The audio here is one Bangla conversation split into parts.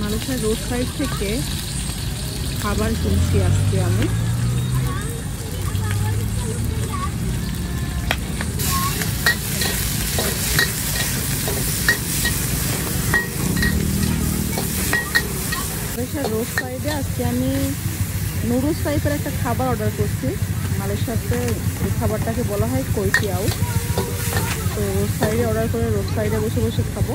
মালয়েশিয়ার রোড সাইড থেকে খাবার কিনছি আজকে আমি। মালয়েশিয়ার রোড সাইডে আজকে আমি নুডলস টাইপের একটা খাবার অর্ডার করছি। মালয়েশিয়াতে এই খাবারটাকে বলা হয় কৈতিয়াও। তো রোড সাইডে অর্ডার করে রোড সাইডে বসে বসে খাবো।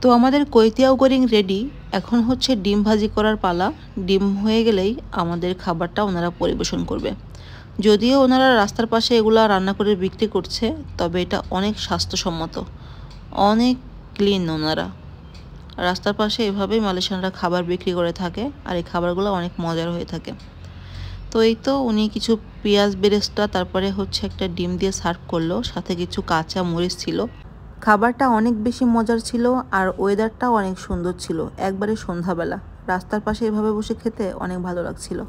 তো আমাদের কৈতিয়াও গোরিং রেডি। এখন হচ্ছে ডিম ভাজি করার পালা। ডিম হয়ে গেলেই আমাদের খাবারটা ওনারা পরিবেশন করবে। যদিও ওনারা রাস্তার পাশে এগুলা রান্না করে বিক্রি করছে, তবে এটা অনেক স্বাস্থ্যসম্মত, অনেক ক্লিন। ওনারা রাস্তার পাশে এভাবেই মালয়েশিয়ানরা খাবার বিক্রি করে থাকে, আর এই খাবারগুলো অনেক মজার হয়ে থাকে। তো এই তো উনি কিছু পেঁয়াজ বেরেস্তা, তারপরে হচ্ছে একটা ডিম দিয়ে সার্ভ করলো, সাথে কিছু কাঁচা মরিচ ছিল। খাবারটা অনেক বেশি মজার ছিল, আর ওয়েদারটাও অনেক সুন্দর ছিল। একবারে সন্ধ্যাবেলা রাস্তার পাশে এভাবে বসে খেতে অনেক ভালো লাগছিল।